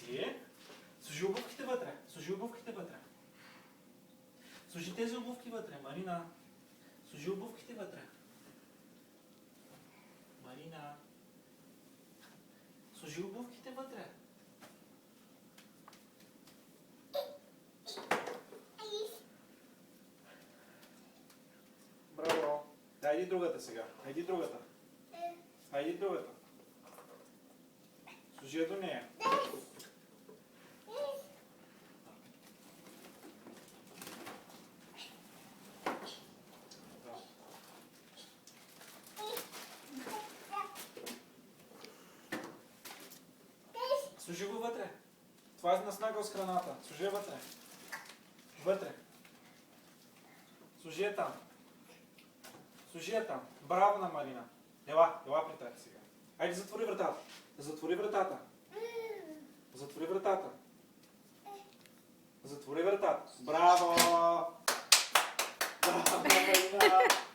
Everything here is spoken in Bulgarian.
Сложи. Сложи обувките вътре. Сложи обувките вътре. Сложи тези обувки вътре, Марина. Сложи обувките вътре. Марина. Сложи обувките вътре. Браво. Хайди другата сега. Хайди другата. Хайди другата. Сложи я до нея. Сложи го вътре. Това е наснагал с храната. Сложи я вътре. Вътре. Сложи я там. Сложи я там. Браво на Марина. Ела при тати сега. Айде затвори вратата. Затвори вратата. Затвори вратата. Затвори вратата. Браво! Браво, Марина!